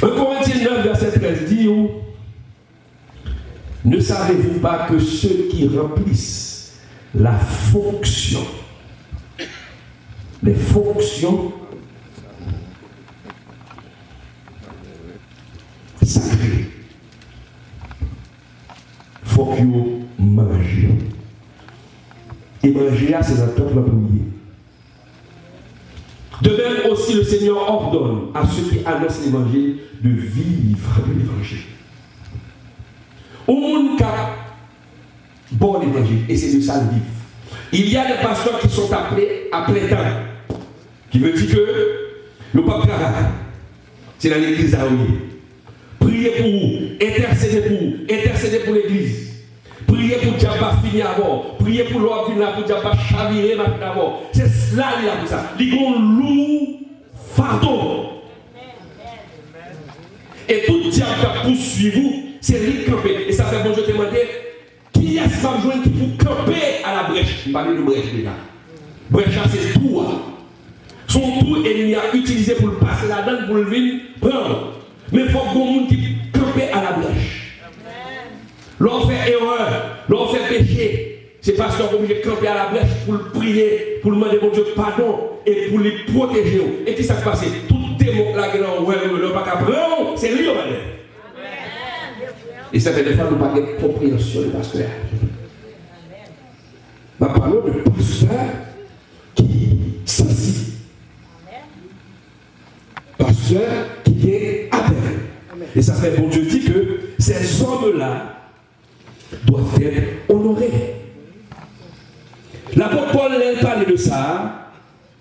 1 Corinthiens 9, verset 13 dit ne savez-vous pas que ceux qui remplissent la fonction, les fonctions sacrées, il faut qu'ils mangent. Et manger, c'est dans le temple à prier. De même aussi, le Seigneur ordonne à ceux qui annoncent l'évangile de vivre de l'évangile. Au monde cap, bon l'évangile, et c'est de ça le vivre. Il y a des pasteurs qui sont appelés à plein temps, qui veut dire que le pape travail, c'est dans l'église à Oye. Priez pour vous, intercédez pour l'église. Priez pour Diaba finir avant. Priez pour l'ordre pour Diaba chavirer d'abord. C'est cela il a pour ça. Il y a un lourd fardeau. Et tout Diaba poursuit vous, c'est lui camper. Et ça fait bon Dieu te demander qui est-ce qui va joindre qui pour camper à la brèche. Je parle de brèche déjà. Brèche c'est tout. Son tout il a utilisé pour le passer là-dedans pour le venir prendre. Mais il faut que monde qui camper à la brèche. L'on fait erreur, l'on fait péché. C'est parce qu'on est obligé de camper à la brèche pour le prier, pour demander mon Dieu pardon et pour les protéger. Et qui s'est passé? Tout démon là qui est dans le pas qu'à prendre, c'est lui au malheur. Et ça fait des fois nous pas de compréhension du pasteur. Ma parole de pasteur qui s'assit. Pasteur qui est Abel. Et ça fait bon Dieu dit que ces hommes-là doivent être honorés. L'apôtre Paul a parlé de ça,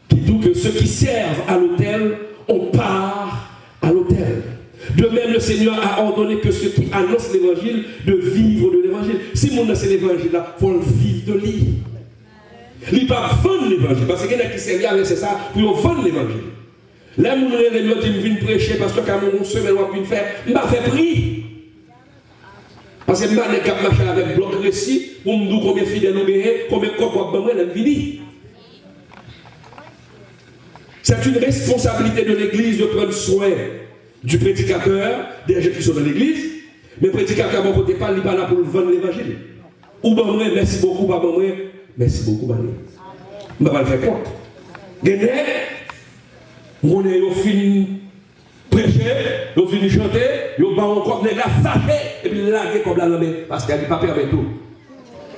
qui dit que ceux qui servent à l'autel ont part à l'autel. De même, le Seigneur a ordonné que ceux qui annoncent l'évangile de vivre de l'évangile. Si mon c'est l'évangile là, il faut le vivre de lui. Il ne peut pas vendre l'évangile, parce qu'il y en a qui servent avec ça pour vendre l'évangile. Là, mon réunion dit que je viens prêcher parce que quand mon semaine on va faire, je vais faire prix. Parce que je vais marcher avec bloc récit pour me dire combien de fidèles nous avons, combien de coques nous avons. C'est une responsabilité de l'Église de prendre soin du prédicateur, des gens qui sont dans l'Église. Mais le prédicateur, mon côté, il n'est pas là pour vendre l'évangile. Ou ben moi, merci beaucoup, pas ben moi, merci beaucoup, ben je ne vais pas le faire compte. Gagné, on est fini prêcher, on finit chanter, on va encore les gars fâchés, et puis là, comme la main, parce qu'il n'y a pas permis tout.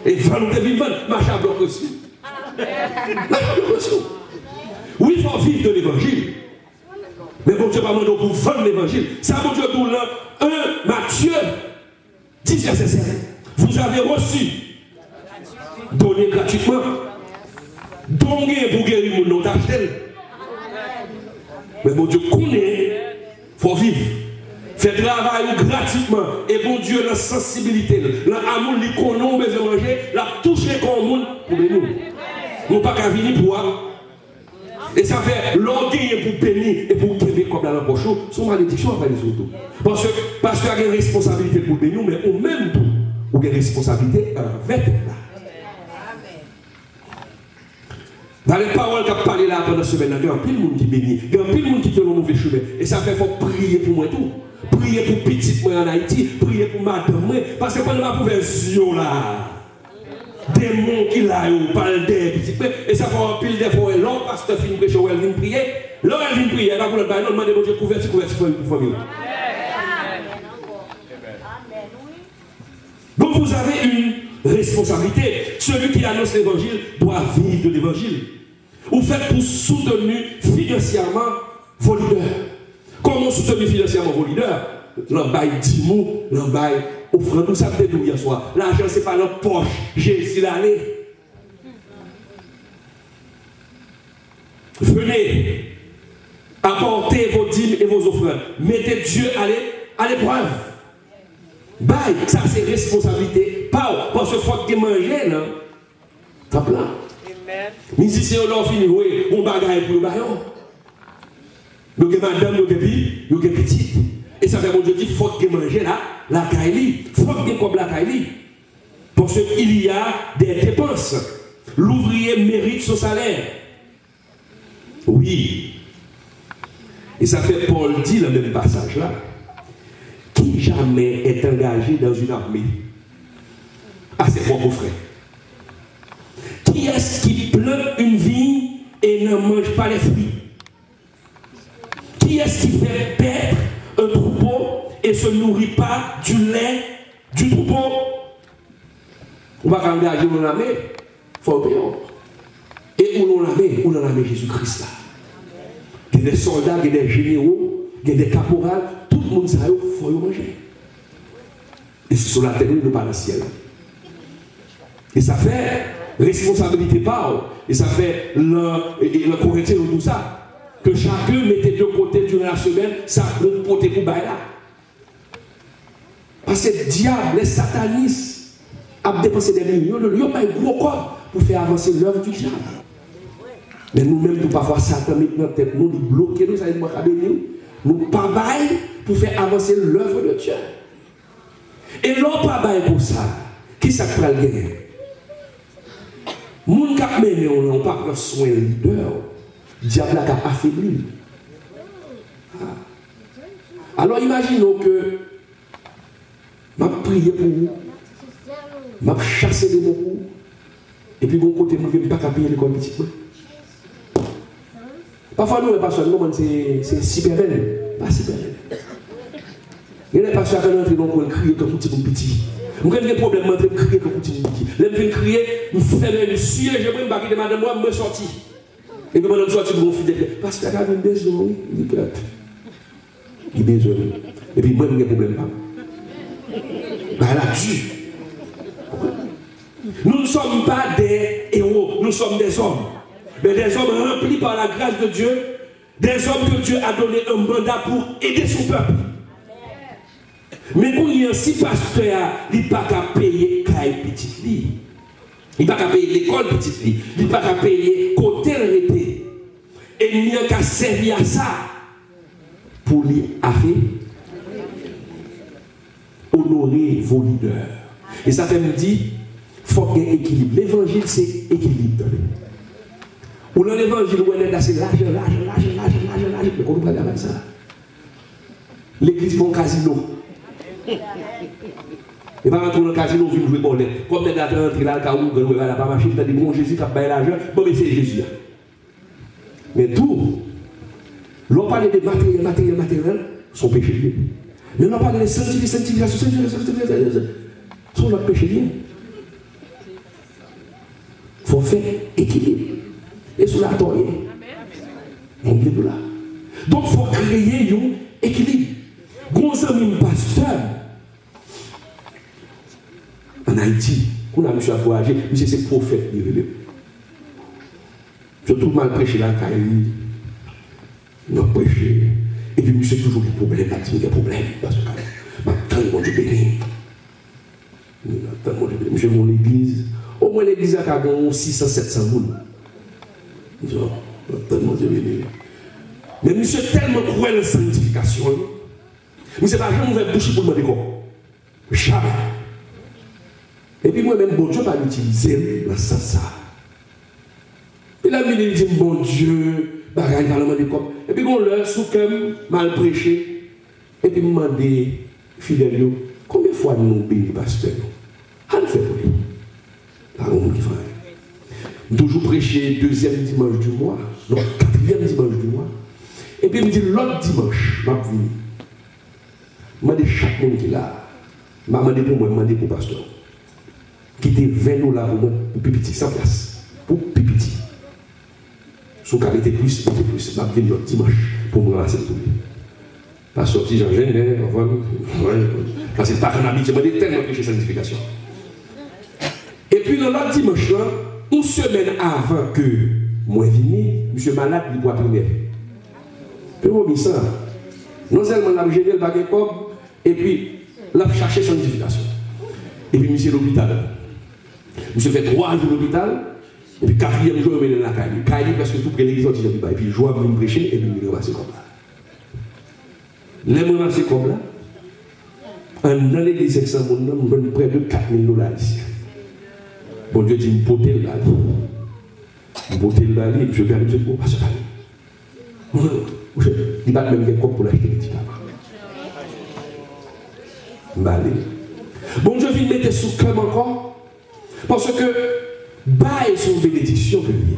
Et vendre, vivre, marche à bloc aussi. Oui, il faut vivre de l'évangile. Mais bon Dieu, pas demandé pour vendre l'évangile. Ça, bon Dieu, pour là, 1 Matthieu 10, verset 7. Vous avez reçu, donné gratuitement, donné pour guérir mon nom d'acheter. Mais bon Dieu connaît, il faut vivre. Fait travail gratuitement. Et bon Dieu, la sensibilité, l'amour, l'économie, besoin de manger, la toucher comme monde pour nous. Nous pas qu'à venir pour voir. Et ça fait l'orgueil pour bénir et pour bénir comme dans la poche. Son malédiction après les autres. Parce qu'il y a une responsabilité pour bénir, mais au même temps, il y a une responsabilité avec là. Dans les paroles qu'a parlé là pendant la semaine, il y a un pile de monde qui bénit, il y a un pile de monde qui tient le mauvais chemin. Et ça fait faut prier pour moi tout. Prier pour petite moi en Haïti, prier pour madame moi. Parce que pendant ma profession là, des mots qui là, ils parlent des petits peu. Et ça fait un pile de fois, l'homme pasteur finit prêcher, elle vient prier. L'homme elle vient prier, elle va vous le bailler, non, demandez mon Dieu, couverture pour famille. Donc vous avez une responsabilité. Celui qui annonce l'évangile doit vivre de l'évangile. Vous faites pour soutenir financièrement vos leaders. Comment soutenir financièrement vos leaders? L'embaille 10 mots, l'embaille offrande, tout ça peut être hier soir. L'argent, ce n'est pas notre poche. Jésus l'allée. Venez apporter vos dîmes et vos offrandes. Mettez Dieu à l'épreuve. Bye, ça c'est responsabilité. Pas parce qu'il faut que tu manges, non? T'as plein. Mais si c'est un fini, oui, on bagaille pour le baillon. Nous avons madame, nous avons petite. Et ça fait mon Dieu dit, il faut que tu manges là, la caille. Il faut que tu comme la caille. Parce qu'il y a des dépenses. L'ouvrier mérite son salaire. Oui. Et ça fait Paul dit le même passage là. Qui jamais est engagé dans une armée à ses propres frais? Qui est-ce qui plante une vigne et ne mange pas les fruits? Qui est-ce qui fait perdre un troupeau et se nourrit pas du lait du troupeau? On va engager dans l'armée, il faut payer. Et où l'on l'armée Jésus-Christ là? Il y a des soldats, il y a des généraux, il y a des caporales, tout le monde sait qu'il faut manger. Et c'est sur la terre, nous pas dans le ciel. Et ça fait responsabilité par, et ça fait le Corinthien tout ça. Que chacun mettait de côté durant la semaine sa groupe pour bailler là. Parce que le diable, les satanistes, a dépensé des millions de lions, pas un gros corps pour faire avancer l'œuvre du diable. Mais nous-mêmes, nous parfois Satan met notre tête, nous bloquer, nous allons nous pas bailler pour faire avancer l'œuvre de Dieu. Et l'on pas bailler pour ça. Qui ça peut le gagner? Moun qui a mené, on n'a pas pris soin de leader. Le diable a affaibli. Alors imaginons que je prie pour vous, je chasse les mots pour vous, et puis bon côté, je ne vais pas payer l'école petit peu. Parfois, nous, les pasteurs, c'est super belle, pas super belle. Il y a des pasteurs qui rentrent dans le crier comme petit. Nous avons des problèmes de crier comme petit. Les gens crier, nous faisons une suie, je vais me battre de madame, moi, je me sortis. Et puis, madame sortit pour mon fidèle. Parce qu'il y a une besoin, il peut être. Il a besoin. Et puis, moi, je n'ai pas de problème. Elle a dû. Nous ne sommes pas des héros, nous sommes des hommes. Mais des hommes remplis par la grâce de Dieu, des hommes que Dieu a donné un mandat pour aider son peuple. Mais quand il y a un si pasteur, il n'a pas qu'à payer caille petite lit. Il n'a pas qu'à payer l'école petite lit. Il n'a pas qu'à payer côté l'arrêté. Et il n'y a qu'à servir à ça pour lui honorer vos leaders. Et ça fait me dire, il faut qu'il y ait équilibre. L'évangile, c'est équilibre. Ou dans l'évangile, où elle est assez large. Mais qu'on ne peut pas faire ça. L'église, c'est un casino. Et pas rentrer dans le casino, vous jouez bon. Comme les dates rentrent là, le cas où vous n'avez pas marché, vous avez dit, bon Jésus, qui a payé l'argent, bon, mais c'est Jésus. Mais tout, l'on parle de matériel, son péché. Mais l'on parle de sanctification, son notre péché. Il faut faire équilibre. Et sur la toile, on est là. Donc, il faut créer un équilibre. Gros ami pasteur en Haïti, on a monsieur Aboagé, monsieur c'est prophète. Je trouve mal prêché là, quand il a prêché. Et puis monsieur toujours des problèmes, des problèmes. Parce que maintenant, mon Dieu béni. Monsieur, mon église, au moins l'église a 600, 700 personnes. Mon Dieu béni. Mais monsieur tellement cruel en sanctification. Monsieur pas jamais ouvert bouche pour demander quoi. Jamais. Et puis moi-même, bon Dieu va l'utiliser dans ce sens. Et là, il dit, bon Dieu, bagaille va demander quoi. Et puis on leur soukem mal prêché. Et puis me demander, fidèle, combien de fois nous bénissons pasteur? On fait pour lui. Là, on fait. Toujours prêcher deuxième dimanche du mois, donc quatrième dimanche du mois. Et puis il me dit, l'autre dimanche, je vais venir. Je demande chaque monde qui est là. Je demande pour moi, je demande pour le pasteur. Quitter 20 $ pour moi, pour Pipiti, sans place. Pour Pipiti. Son qualité plus, il était plus. Je vais venir l'autre dimanche pour me ramasser tout. Pas sorti, j'en gêne, parce que par un habitude, je demande tellement de sanctification. Et puis dans l'autre dimanche, une semaine avant que moi vienne, monsieur malade, il doit prier. Puis on dit ça. Non seulement la gêné le baguette pop, et puis la chercher son sanctification. Et puis monsieur l'hôpital. Monsieur fait 3 jours à l'hôpital, et puis 4e jour, il est dans la caille. Caille parce que tout près de l'église, il et puis je vois me prêcher, et puis il me ramasse comme là. Les me ramasse comme là. Dans l'église 500 personnes, on donne près de 4 000 $ ici. Bon Dieu dit, me porter le bali. Me porter le bali, je vais aller, je vais passer le bali. il va même comme pour l'acheter médicament. Bon Dieu vient mettre sous cœur encore parce que bail son bénédiction que lui.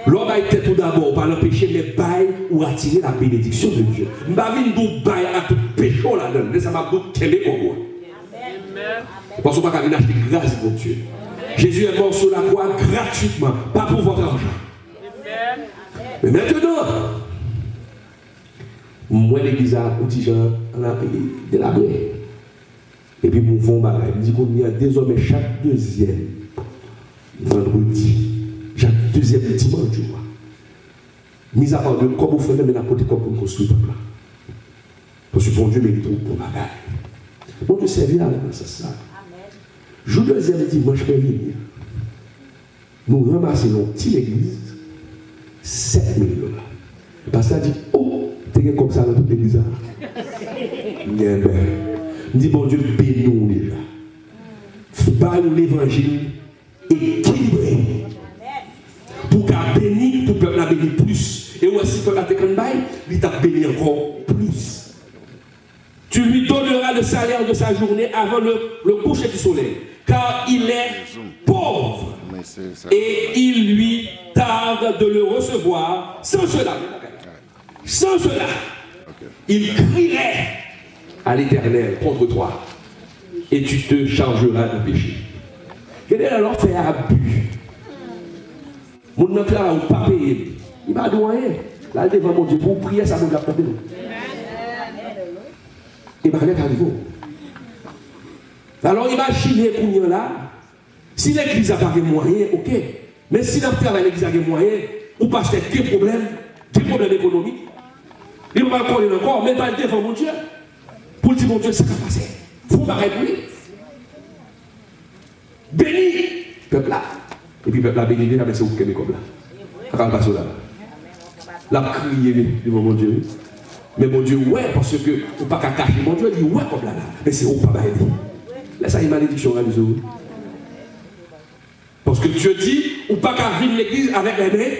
L'homme a été tout d'abord par l'empêcher mais bail ou attirer la bénédiction de Dieu. M'a vinn dou bail à tout péché là-dedans, mais ça m'a dou télé au moi. Parce qu'on va venir acheter grâce pour Dieu. Jésus est mort sur la croix gratuitement, pas pour votre argent. Mais maintenant, moi l'église a un petit gens délabré. Et puis mon fond bagaille, il dit qu'on y a désormais chaque deuxième vendredi, chaque deuxième dimanche, tu vois. Mis à part de comme vous faites, mais n'importe quoi pour construire le peuple. Parce que bon Dieu mérite pour bagaille. Bon Dieu servir avec ça, ça. Jour deuxième dimanche, je vais venir. Nous ramassons une petite église, 7 000 $. Parce que ça dit, oh, tu es comme ça dans toute l'église. Je dis, bon Dieu, bénis-nous déjà. Parle l'évangile équilibré. Pour qu'à bénir, pour que la bénir plus. Et aussi, quand la técane baille, il t'a béni encore plus. Tu lui donneras le salaire de sa journée avant le coucher du soleil. Car il est pauvre. Et il lui tarde de le recevoir. Sans cela, il crierait à l'Éternel contre toi. Et tu te chargeras de péché. Quel est alors fait abus? Mon nom là, on pas payé. Il m'a donné rien. Là, devant mon Dieu, pour prier, ça nous l'a fait. Il m'a rien à niveau. Alors imaginez combien là, si l'église a pas de moyens, ok. Mais si l'église a des moyens, ou parce qu'il y a des problèmes économiques, il ne va pas connaître encore, mais pas devant mon Dieu. Pour dire mon Dieu, ça va passer. Il faut m'arrêter pour lui. Béni, peuple là. Et puis peuple là, béni, mais c'est où qu'il est comme là. Ça va passer là. La crier devant mon Dieu. Mais mon Dieu, ouais, parce que on ne peut pas cacher. Mon Dieu dit ouais comme là. Mais c'est où pas bailler. Laisse ça une malédiction à Dieu. Parce que Dieu dit, ou pas qu'à vivre l'église avec les mains.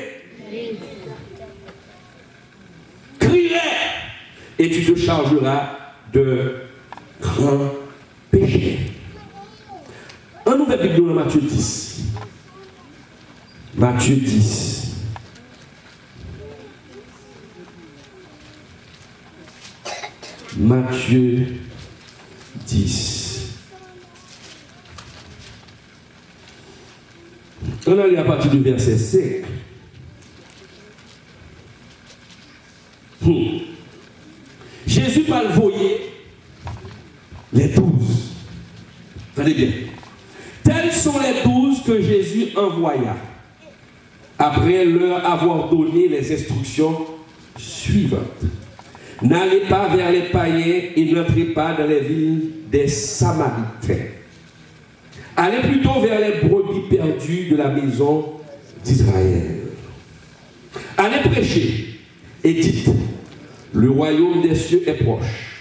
Crierai et tu te chargeras de grands péchés. Un nouvel Bible dans Matthieu 10. Matthieu 10. Matthieu 10. On a lu à partir du verset 5. Jésus va le voyer les 12. Tenez bien. Tels sont les 12 que Jésus envoya après leur avoir donné les instructions suivantes. N'allez pas vers les païens et n'entrez pas dans les villes des Samaritains. Allez plutôt vers les brebis perdues de la maison d'Israël. Allez prêcher et dites, le royaume des cieux est proche.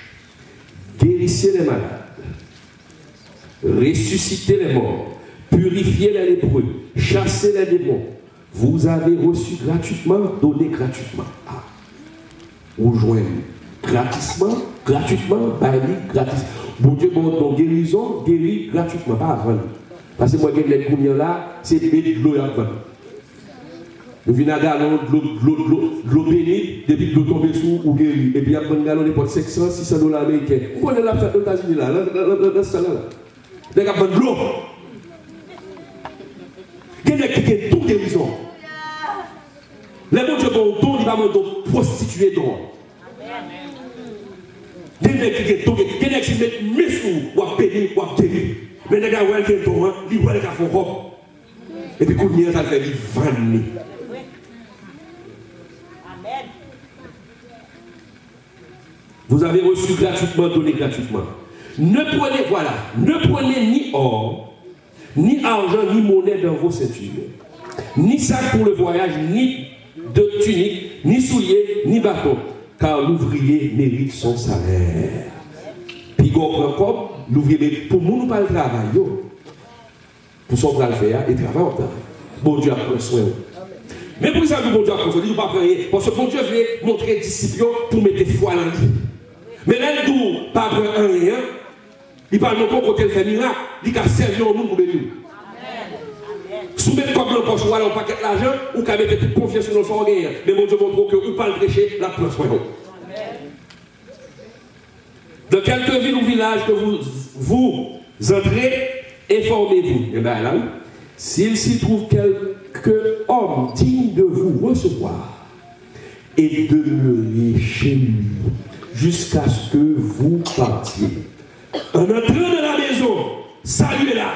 Guérissez les malades, ressuscitez les morts, purifiez les lépreux, chassez les démons. Vous avez reçu gratuitement, donné gratuitement. Ah. Rejoignez gratuitement, bail gratis. Bon Dieu, bon guérison, guérit gratuitement, pas avant. Parce que moi, les combien là, c'est de l'eau avant. Nous venons à gallon, l'eau bénie, depuis que l'eau tombe sous ou guérit. Et puis après, un gallon, n'importe 500, 600 $ américains. Vous connaissez la fête aux États-Unis là, dans ce là. Les gars, de l'eau. Il y a qui est toute guérison. Les bon Dieu, bon don, il va me prostituer don. Il y a qui est tout, il y a qui met mes sous, ou à bénir, ou à guérir. Mais les gars, où est-ce qu'ils sont, ils voient les gars font robe. Et puis, quand ils viennent, ça fait du vanner. Vous avez reçu gratuitement, donné gratuitement. Ne prenez ni or, ni argent, ni monnaie dans vos ceintures, ni sac pour le voyage, ni de tunique, ni souliers, ni bâton, car l'ouvrier mérite son salaire. Puis on prend comme l'ouvrier, pour nous, nous pas le travail. Pour son bras le faire, il travaille en temps. Bon Dieu a pris soin. Mais pour ça, le bon Dieu a consolé, il ne pas prendre rien. Parce que bon Dieu voulait montrer aux disciples pour mettre foi dans lui. Mais là, il ne pas prendre rien. Il parle de côté de faire miracle. Il a servi au monde pour bénir. Soumettre comme le poche ou un paquet d'argent, ou qu'à mettre toute confiance dans son gain. Mais mon Dieu montre que vous parlez prêcher, la prend soin. Dans quelques villes ou villages que vous entrez, informez-vous. Et bien là, s'il s'y trouve quelque homme digne de vous recevoir et demeurer chez lui jusqu'à ce que vous partiez. En entrant dans la maison, saluez-la.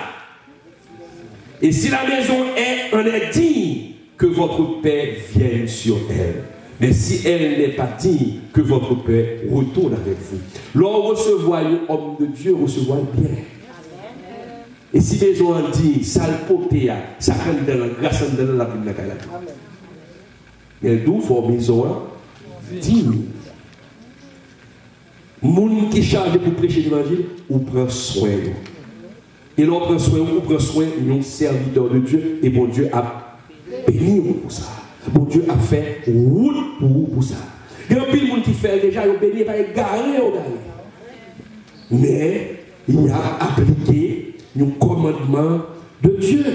Et si la maison en est digne, que votre paix vienne sur elle. Mais si elle n'est pas digne, que votre paix retourne avec vous. Lors recevoir un homme de Dieu, recevoir bien. Et si maison en digne, ça le poté, ça prend de la grâce de la vie de la calade. Mais d'où faut maison digne. Moun qui charge pour prêcher l'évangile, ou prend soin. Et l'on prend soin, ou prend soin, nous serviteurs de Dieu, et bon Dieu a béni pour ça. Bon Dieu a fait route pour ça. Il y a un peu de monde qui fait déjà, il a béni, il a garé au garé. Mais il a appliqué le commandement de Dieu.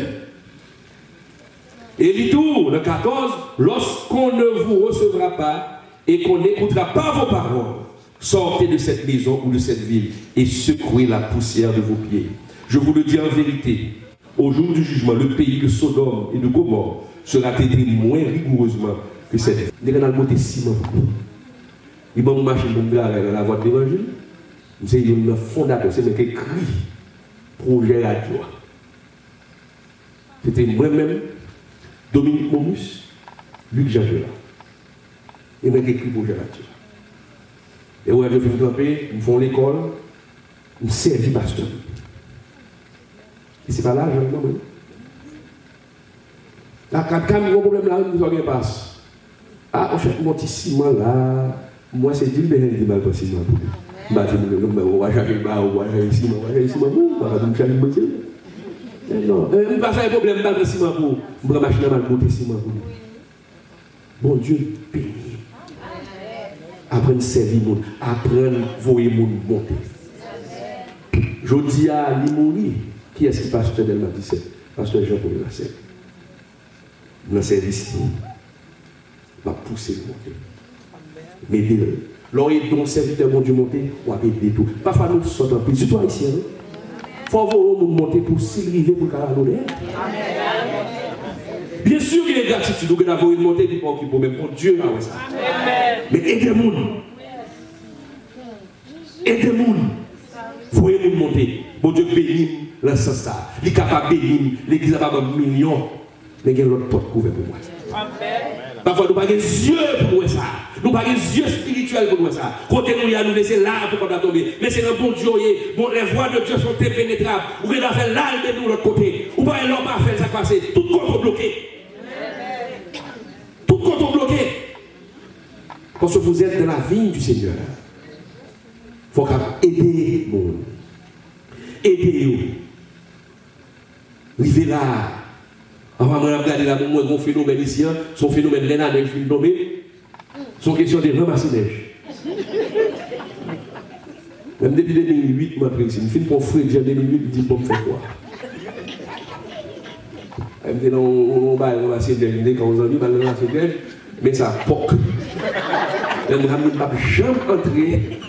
Et il dit tout, le 14, lorsqu'on ne vous recevra pas et qu'on n'écoutera pas vos paroles, sortez de cette maison ou de cette ville et secouez la poussière de vos pieds. Je vous le dis en vérité, au jour du jugement, le pays de Sodome et de Gomorrhe sera traité moins rigoureusement que cette ville. Il y a un monté ciment. Il y a une machine pour dans la voie de l'évangile. C'est un fondateur, c'est écrit projet radio. C'était moi-même, Dominique Momus, Luc Jagela. Et moi qui écrit projet radio. Et où je fais camper, ils font l'école, ils servent pasteur. Et c'est pas là, je non. Là, quand il y a un problème là, nous avons passe. Ah, on cherche mon petit ciment là. Moi, c'est du bien de mal pour ciment. On va chercher ciment, on va chercher ciment, on va chercher ciment. Non, on va faire un problème mal pour ciment pour. On va machine mal pour ciment pour nous. Bon Dieu, béni. Apprendre à servir le monde, apprendre à voir le monde monter. Je dis à Limouri, qui est-ce qui pasteur de la 17? Pasteur Jean-Paul Lassec. Dans le service, va pousser le monter. Mais dès lors, il y a un serviteur mon Dieu monter, on va aider tout. Parfois, nous sommes en plus, surtout ici. Il faut voir le monde monter pour s'élever pour le caractère. Bien sûr qu'il y a gratitude, nous avons une montée du pour même pour Dieu. Mais aidez le monde. Aidez le monde. Voyez le monde monter. Bon Dieu bénit l'encens ça. Il est capable de bénir. L'église a pas de millions. Mais il y a l'autre porte couverte pour moi. Parfois, nous n'avons pas des yeux pour nous ça. Nous n'avons pas des yeux spirituels pour nous ça. Côté nous, il y a nous laisser là pour qu'on tomber. Mais c'est un bon Dieu. Bon, les voies de Dieu sont impénétrables. Vous pouvez faire là de nous l'autre côté. Vous pouvez l'homme pas faire ça passer. Tout compte bloqué. Tout compte bloqué. Parce que vous êtes dans la vigne du Seigneur. Il faut aider le monde. Aidez-vous. Arrivez là. On va regarder là, mon phénomène ici, son phénomène l'année neige fin tomber, son question de ramasser neige. Même depuis 2008, je m'appelle ici. Je finis pour frère, j'ai 2008, je dis pour me faire quoi. Je me dis, on va ramasser neige, quand on a dit, on va ramasser neige, mais ça poque. Je ne vais jamais entrer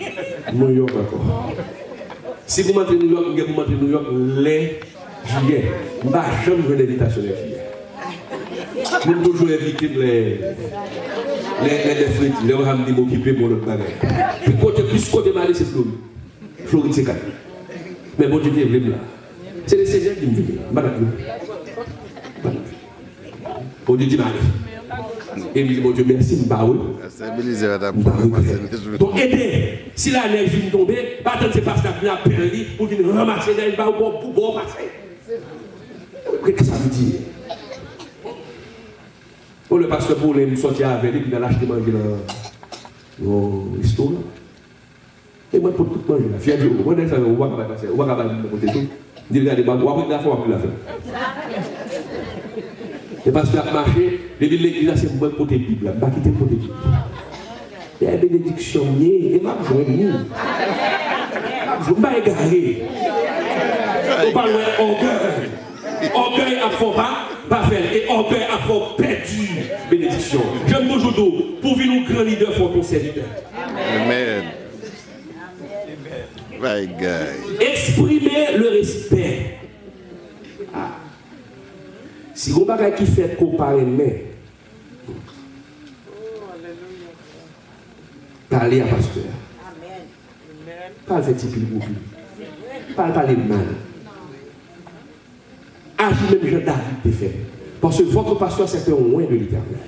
New York encore. Si vous m'entrez New York, vous m'entrez New York, les juillet. Je ne vais jamais jouer l'invitation de juillet. Je vais toujours éviter les frites, les rames de m'occuper pour notre bagage. Puis plus côté Mali, c'est Floride. Floride, c'est 4. Mais bon Dieu, viens là. C'est les Seigneurs qui me viennent. Bon Dieu, dit Mali. Et il me dit, bon Dieu, merci, donc aidez, si la neige vient tomber, pas attendre ces pasteurs qui appellent pour venir ramasser la neige pour passer. Qu'est-ce que ça veut dire? Oh, le pasteur pour les sortir avec lui, puis il a lâché manger dans le restaurant. Et moi, pour tout manger, la fille a dit, moi, on va passer, on va passer tout. Il dit, regardez, on va prendre la fois, on va plus la faire. Le pasteur a marché. Depuis l'église, c'est moi côté Bible. Je ne vais pas quitter côté Bible. Il y a une bénédiction, et je vais joindre. Je ne vais pas égarer. On parle d'orgueil. Orgueil à fond pas faire. Et orgueil à fond perdu. Bénédiction. J'aime bonjour pour vivre nous grand leader pour ton serviteur. Amen. My God. Exprimer le respect. Ah. Si vous avez qui fait comparer mais parlez à pasteur. Pas faire type de groupe. Pas parler mal. Agis même Jean David peut faire. Parce que votre pasteur c'est un loin de l'Éternel.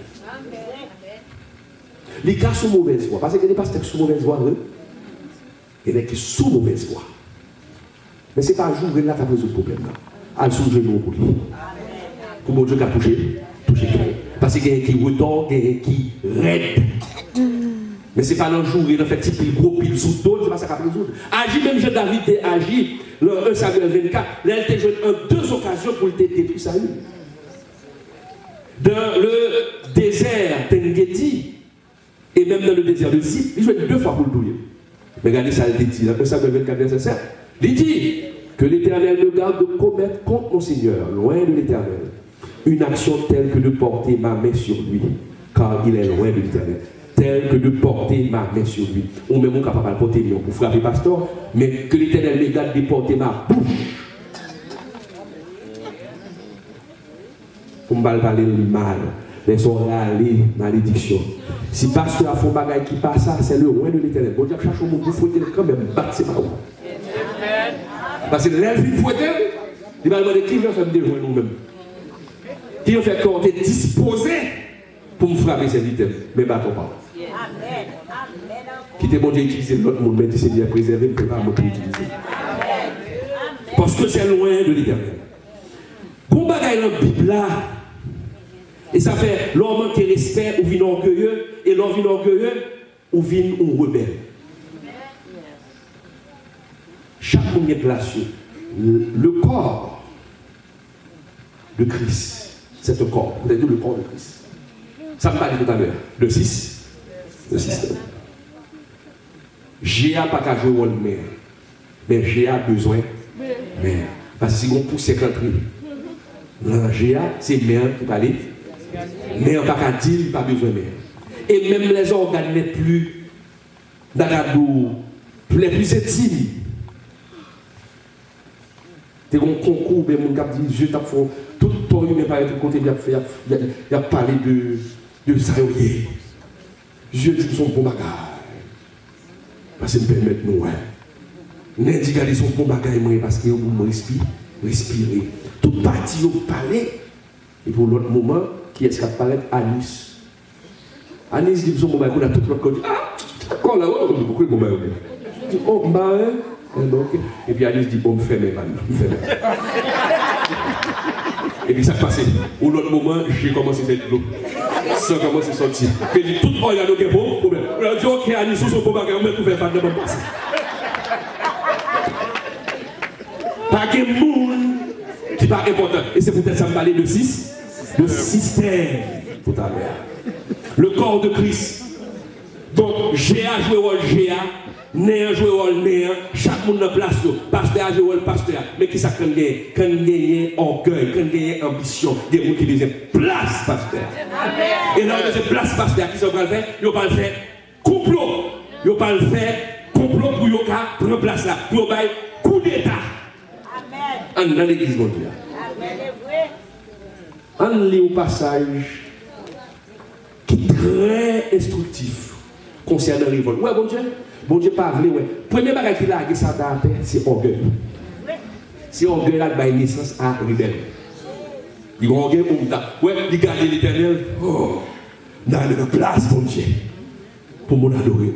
Les cas sont mauvaise voie. Parce que les pasteurs sont mauvaise voie, il y en a qui sont mauvaise voie. Mais ce n'est pas un jour où il a résoudre le problème. Elle sous le genou pour lui. Pour mon Dieu qui a touché. Parce qu'il y a qui retord, il y a qui raide. Mais ce n'est pas un jour où il a fait petit gros pile sous dos, ce n'est pas ça qu'il a résoudre. Agit même Jean David a agi, le 1 Samuel 24, là il était joué en 2 occasions pour le détruire sa vie. Dans le désert d'Engedi, et même dans le désert de Zip, il jouait 2 fois pour le douiller. Mais regardez ça, il dit, dans 1 Samuel 24, verset 7, il dit que l'Éternel me garde de commettre contre mon Seigneur, loin de l'Éternel, une action telle que de porter ma main sur lui, car il est loin de l'Éternel. Telle que de porter ma main sur lui. Ou même on capable de porter main pour frapper pasteur, mais que l'Éternel me garde de porter ma bouche. Pour me parler de mal, les orales, malédiction. Si pasteur a fait un bagage qui passe ça, c'est le loin de l'Éternel. Bon Dieu, cherche mon bout, il faut quand même battre ses paroles. Parce que l'élève, il faut être, il va demander qui vient faire me déjouer nous-mêmes. Qui vient faire qu'on est disposé pour me frapper ses vitesses. Mais battons pas. Quittez mon Dieu utiliser l'autre monde, mais c'est bien préservé, ne peut pas utiliser. Parce que c'est loin de l'Éternel. Bon bagage dans la Bible là, et ça fait l'homme manque de respect ou vient orgueilleux, et l'homme vient orgueilleux ou vient un rebelle. Chaque monde est placé. Le corps de Christ, c'est un corps. Vous avez dit le corps de Christ. Ça me parlait tout à l'heure. Le 6. Le système. J'ai pas qu'à jouer au rôle mère. Mais j'ai besoin de mère. Parce que si on pousse 50 là, j'ai c'est mère qui parle. Mère pas qu'à dire, pas besoin de mère. Et même les organes les plus les plus intimes. C'est un concours, mais mon cap dit, je t'ai fait tout le temps, il m'a parlé de côté, il a parlé de ça. Je dis son bon bagage. Parce qu'il me permet de nous. N'indiquer son bon bagage, parce qu'il faut respirer. Toute partie, il parler. Et pour l'autre moment, qui est-ce qui a parlé? Anis. Anis dit son bon bagage, on a tout l'autre côté. Ah, d'accord là, pourquoi bon bagage? Je dis, oh, bah, et puis Alice dit, bon, me ferme maintenant. Et puis ça passe. Au l'autre moment, j'ai commencé à faire de l'eau. Ça commence à sortir. Et puis tout le monde a dit, bon, problème. On a dit, ok, Alice, sous son bon bagage, on va tout faire pas de bon passer. Pas de monde qui n'est pas important. Et c'est peut-être ça me parlait de 6. Le système. Tout à l'heure. Le corps de Christ. Donc, GA joué au GA. Néant joué au néant, chaque monde en place, pasteur a joué au pasteur. Mais qui ça quand gagne orgueil, quand gagne ambition, des gens qui disent place pasteur. Et là, on dit place pasteur, qui ça va le faire? Ils vont pas le faire complot. Ils vont pas le faire complot pour qu'ils prennent place là. Pour qu'ils coup d'état. Amen. Dans l'église mondiale. On lit un passage qui est très instructif concernant la révolte. Ouais, bon Dieu. Bon Dieu, pas vrai, ouais. Premier bagage qui a ça dans la terre, c'est orgueil. C'est orgueil là qui a naissance à rebelle. Il y a orgueil pour nous. Ouais, il garde l'Éternel. Oh, dans la place, bon Dieu, pour mon adorer.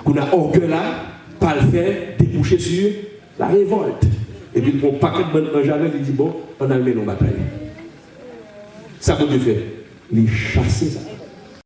Qu'on a orgueil là, pas le faire, déboucher sur la révolte. Et puis, mon paquet de bonnes jamais, il dit bon, on a le mené en bataille. Ça, bon Dieu fait. Il chasse ça.